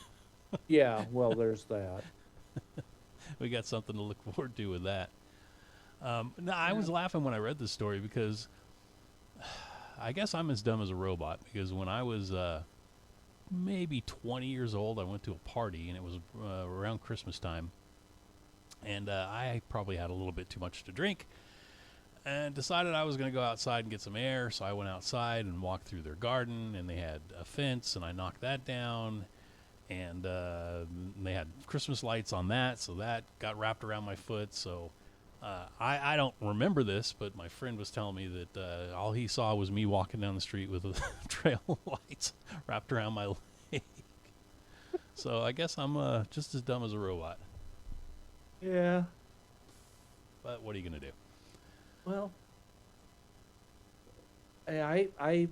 [SPEAKER 3] Yeah, well, there's that.
[SPEAKER 2] We got something to look forward to with that. No, I was laughing when I read this story because I guess I'm as dumb as a robot, because when I was maybe 20 years old, I went to a party, and it was around Christmas time, and I probably had a little bit too much to drink and decided I was going to go outside and get some air. So I went outside and walked through their garden, and they had a fence, and I knocked that down. and they had Christmas lights on that, so that got wrapped around my foot. So I don't remember this, but my friend was telling me that all he saw was me walking down the street with a trail of lights wrapped around my leg. So I guess I'm just as dumb as a robot.
[SPEAKER 3] Yeah.
[SPEAKER 2] But what are you gonna do?
[SPEAKER 3] Well, I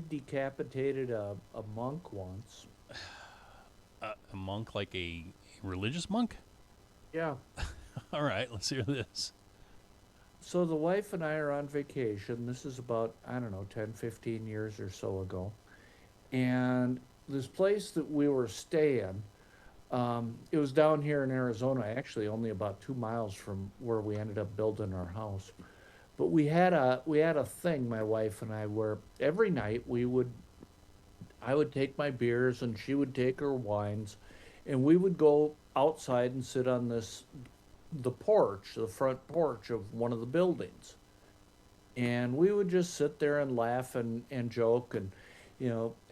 [SPEAKER 3] decapitated a monk once.
[SPEAKER 2] A monk, like a religious monk?
[SPEAKER 3] Yeah.
[SPEAKER 2] All right, let's hear this.
[SPEAKER 3] So the wife and I are on vacation. This is about, I don't know, 10, 15 years or so ago. And this place that we were staying, it was down here in Arizona, actually only about 2 miles from where we ended up building our house. But we had a thing, my wife and I, where every night I would take my beers and she would take her wines, and we would go outside and sit on the front porch of one of the buildings. And we would just sit there and laugh and joke, and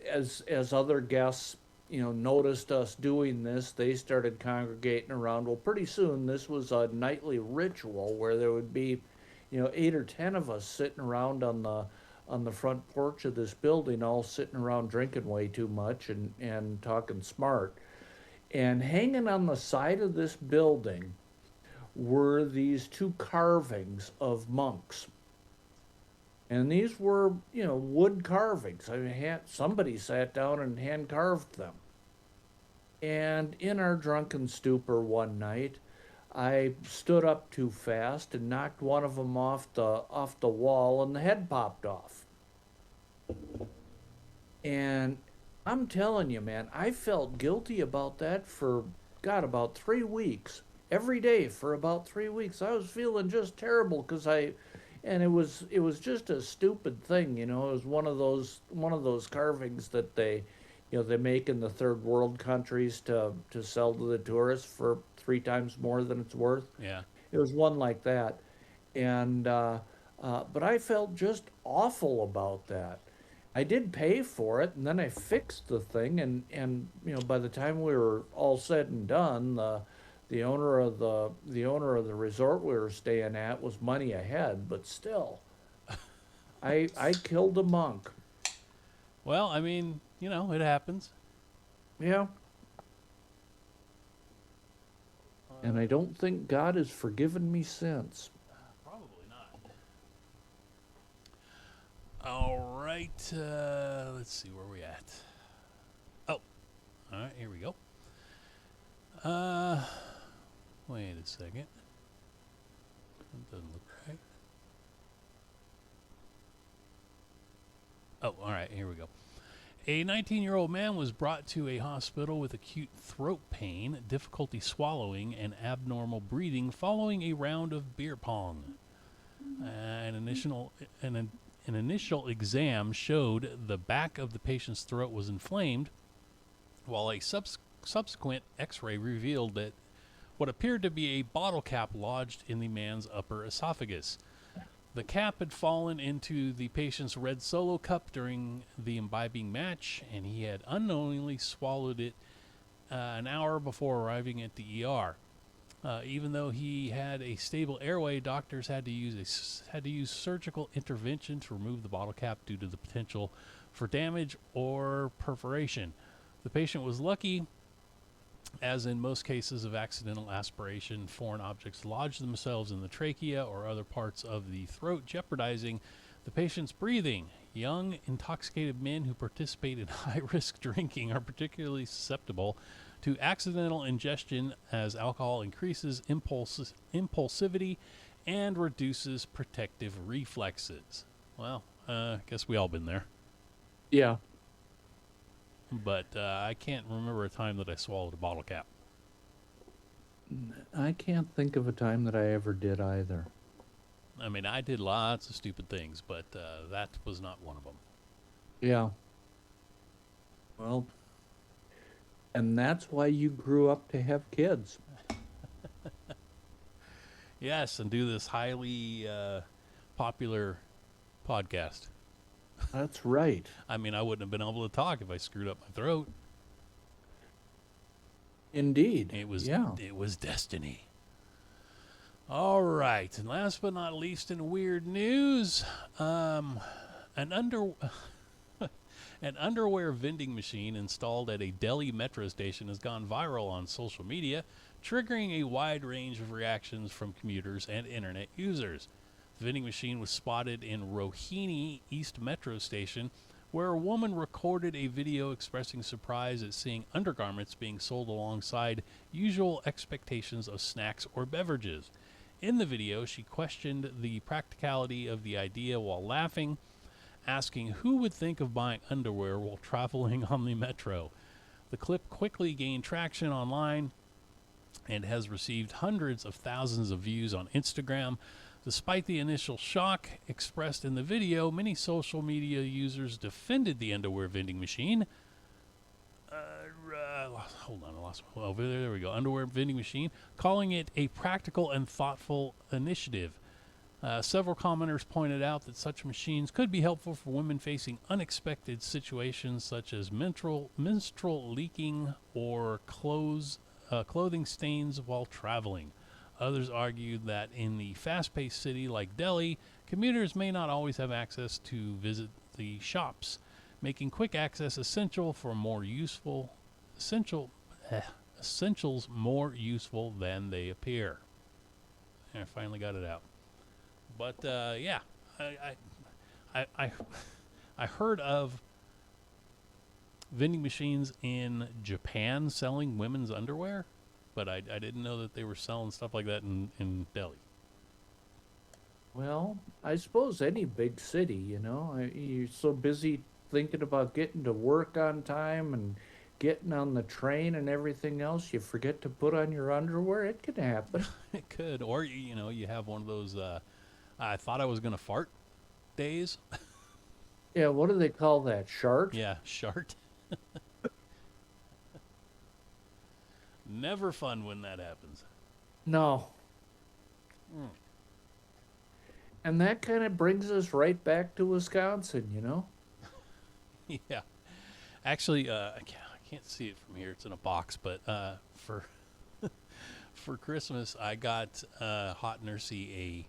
[SPEAKER 3] as other guests noticed us doing this, they started congregating around. Well, pretty soon this was a nightly ritual where there would be 8 or 10 of us sitting around on the front porch of this building, all sitting around drinking way too much and talking smart. And hanging on the side of this building were these 2 carvings of monks. And these were, wood carvings. I mean, somebody sat down and hand carved them. And in our drunken stupor one night, I stood up too fast and knocked one of them off the wall, and the head popped off. And I'm telling you, man, I felt guilty about that for, about 3 weeks. Every day for about 3 weeks. I was feeling just terrible and it was just a stupid thing, It was one of those carvings that they make in the third world countries to sell to the tourists for 3 times more than it's worth.
[SPEAKER 2] Yeah.
[SPEAKER 3] It was one like that. And but I felt just awful about that. I did pay for it, and then I fixed the thing, and by the time we were all said and done, the owner of the resort we were staying at was money ahead, but still, I killed a monk.
[SPEAKER 2] Well, I mean, it happens.
[SPEAKER 3] Yeah. And I don't think God has forgiven me since.
[SPEAKER 2] Probably not. All right, let's see where we at. Oh, all right, here we go. Wait a second. That doesn't look right. Oh, all right, here we go. A 19-year-old man was brought to a hospital with acute throat pain, difficulty swallowing, and abnormal breathing following a round of beer pong. An initial exam showed the back of the patient's throat was inflamed, while a subsequent X-ray revealed that what appeared to be a bottle cap lodged in the man's upper esophagus. The cap had fallen into the patient's red Solo cup during the imbibing match, and he had unknowingly swallowed it an hour before arriving at the ER. Even though he had a stable airway, doctors had to use surgical intervention to remove the bottle cap due to the potential for damage or perforation. The patient was lucky, as in most cases of accidental aspiration, foreign objects lodge themselves in the trachea or other parts of the throat, jeopardizing the patient's breathing. Young, intoxicated men who participate in high-risk drinking are particularly susceptible to accidental ingestion, as alcohol increases impulsivity and reduces protective reflexes. Well, I guess we all been there.
[SPEAKER 3] Yeah.
[SPEAKER 2] But I can't remember a time that I swallowed a bottle cap.
[SPEAKER 3] I can't think of a time that I ever did either.
[SPEAKER 2] I mean, I did lots of stupid things, but that was not one of them.
[SPEAKER 3] Yeah. Well, and that's why you grew up to have kids.
[SPEAKER 2] Yes, and do this highly popular podcast.
[SPEAKER 3] That's right.
[SPEAKER 2] I mean, I wouldn't have been able to talk if I screwed up my throat.
[SPEAKER 3] Indeed.
[SPEAKER 2] It was
[SPEAKER 3] Yeah.
[SPEAKER 2] it was destiny. All right, and last but not least, in weird news, an under an underwear vending machine installed at a Delhi metro station has gone viral on social media, triggering a wide range of reactions from commuters and internet users. The vending machine was spotted in Rohini East Metro Station, where a woman recorded a video expressing surprise at seeing undergarments being sold alongside usual expectations of snacks or beverages. In the video, she questioned the practicality of the idea while laughing, asking who would think of buying underwear while traveling on the metro. The clip quickly gained traction online and has received hundreds of thousands of views on Instagram. Despite the initial shock expressed in the video, many social media users defended the underwear vending machine. Hold on, I lost my. Oh, there we go. Underwear vending machine, calling it a practical and thoughtful initiative. Several commenters pointed out that such machines could be helpful for women facing unexpected situations such as menstrual leaking or clothing stains while traveling. Others argued that in the fast-paced city like Delhi, commuters may not always have access to visit the shops, making quick access essentials more useful than they appear. And I finally got it out. But yeah, I heard of vending machines in Japan selling women's underwear, but I didn't know that they were selling stuff like that in Delhi.
[SPEAKER 3] Well, I suppose any big city, you're so busy thinking about getting to work on time and getting on the train and everything else, you forget to put on your underwear. It can happen.
[SPEAKER 2] It could, or you have one of those. I thought I was gonna fart days.
[SPEAKER 3] Yeah, what do they call that? Shart?
[SPEAKER 2] Yeah, shart. Never fun when that happens.
[SPEAKER 3] No. And that kind of brings us right back to Wisconsin,
[SPEAKER 2] Yeah, actually, I can't see it from here. It's in a box, but for for Christmas, I got Hot Nursey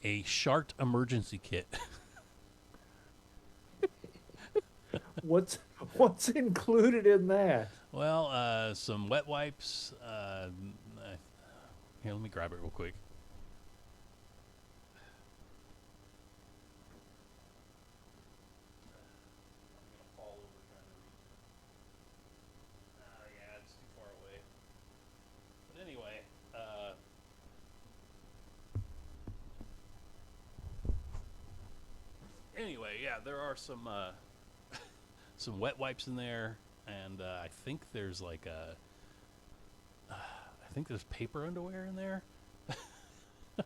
[SPEAKER 2] a Shart emergency kit.
[SPEAKER 3] What's included in that?
[SPEAKER 2] Well, some wet wipes. Here, let me grab it real quick. Yeah, it's too far away. But anyway, yeah, there are some some wet wipes in there, and I think there's like I think there's paper underwear in there.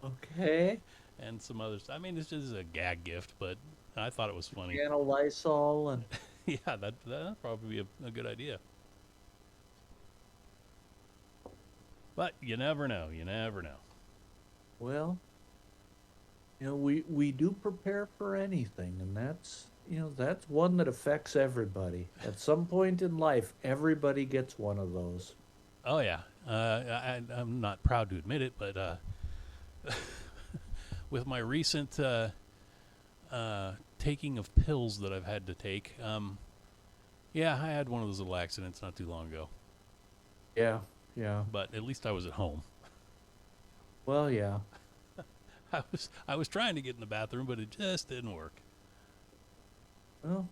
[SPEAKER 3] Okay.
[SPEAKER 2] And some others. I mean, it's just a gag gift, but I thought it was funny.
[SPEAKER 3] And a Lysol and
[SPEAKER 2] Yeah, that'd probably be a good idea. But you never know. You never know.
[SPEAKER 3] well, we do prepare for anything, and that's one that affects everybody. At some point in life, everybody gets one of those.
[SPEAKER 2] Oh yeah. I'm not proud to admit it, but with my recent taking of pills that I've had to take, yeah, I had one of those little accidents not too long ago.
[SPEAKER 3] Yeah, yeah.
[SPEAKER 2] But at least I was at home.
[SPEAKER 3] Well, yeah.
[SPEAKER 2] I was trying to get in the bathroom, but it just didn't work.
[SPEAKER 3] Well,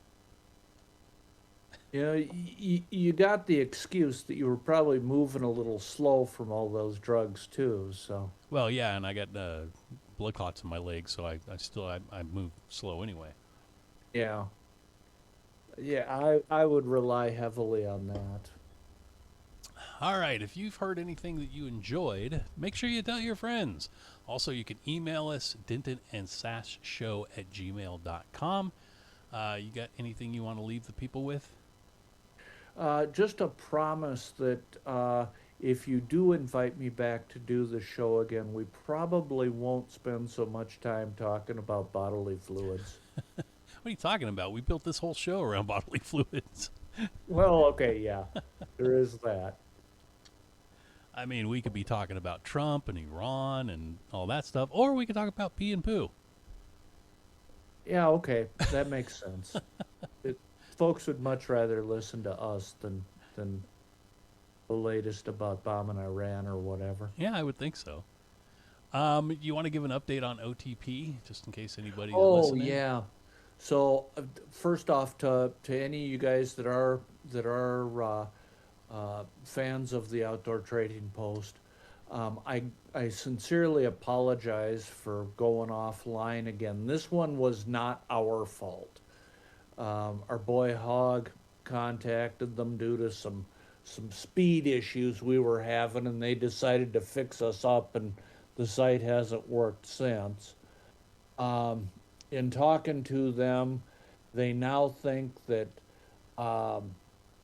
[SPEAKER 3] you got the excuse that you were probably moving a little slow from all those drugs too. So.
[SPEAKER 2] Well, yeah, and I got blood clots in my legs, so I move slow anyway.
[SPEAKER 3] Yeah. Yeah, I would rely heavily on that.
[SPEAKER 2] All right, if you've heard anything that you enjoyed, make sure you tell your friends. Also, you can email us, dentonandsassshow@gmail.com. You got anything you want to leave the people with?
[SPEAKER 3] Just a promise that if you do invite me back to do the show again, we probably won't spend so much time talking about bodily fluids.
[SPEAKER 2] What are you talking about? We built this whole show around bodily fluids.
[SPEAKER 3] Well, okay, yeah, there is that.
[SPEAKER 2] I mean, we could be talking about Trump and Iran and all that stuff, or we could talk about pee and poo.
[SPEAKER 3] Yeah, okay, that makes sense. Folks would much rather listen to us than the latest about bombing Iran or whatever.
[SPEAKER 2] Yeah, I would think so. You want to give an update on OTP, just in case anybody's
[SPEAKER 3] Oh
[SPEAKER 2] listening?
[SPEAKER 3] yeah. So first off, to any of you guys that are fans of the Outdoor Trading Post, I sincerely apologize for going offline again. This one was not our fault. Our boy Hog contacted them due to some speed issues we were having, and they decided to fix us up, and the site hasn't worked since. In talking to them, they now think that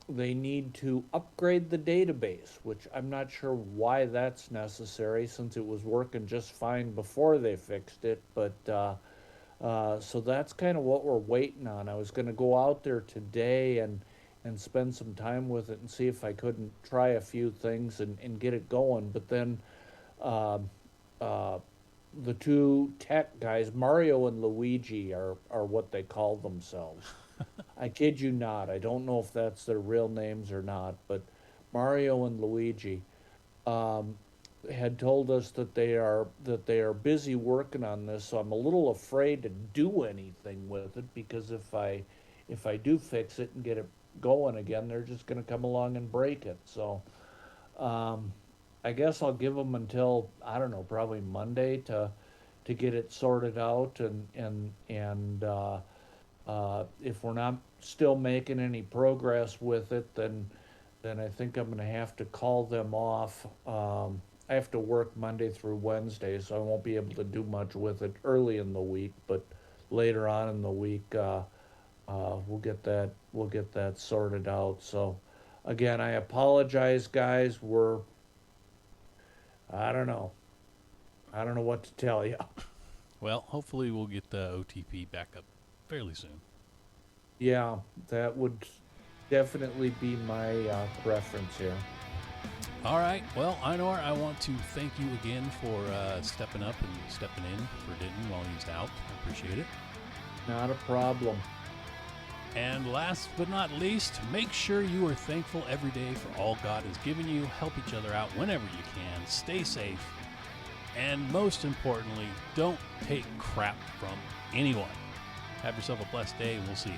[SPEAKER 3] they need to upgrade the database, which I'm not sure why that's necessary since it was working just fine before they fixed it. But so that's kind of what we're waiting on. I was going to go out there today and spend some time with it and see if I couldn't try a few things and get it going. But then the two tech guys, Mario and Luigi, are what they call themselves. I kid you not. I don't know if that's their real names or not, but Mario and Luigi had told us that they are busy working on this. So I'm a little afraid to do anything with it, because if I do fix it and get it going again, they're just going to come along and break it. So I guess I'll give them until, I don't know, probably Monday to get it sorted out, and if we're not still making any progress with it, then I think I'm going to have to call them off. I have to work Monday through Wednesday, so I won't be able to do much with it early in the week. But later on in the week, we'll get that sorted out. So again, I apologize, guys. I don't know what to tell you.
[SPEAKER 2] Well, hopefully we'll get the OTP back up fairly soon.
[SPEAKER 3] Yeah, that would definitely be my preference here.
[SPEAKER 2] All right. Well, Einar, I want to thank you again for stepping up and stepping in for Denton while he's out. I appreciate it.
[SPEAKER 3] Not a problem.
[SPEAKER 2] And last but not least, make sure you are thankful every day for all God has given you. Help each other out whenever you can. Stay safe. And most importantly, don't take crap from anyone. Have yourself a blessed day, and we'll see you.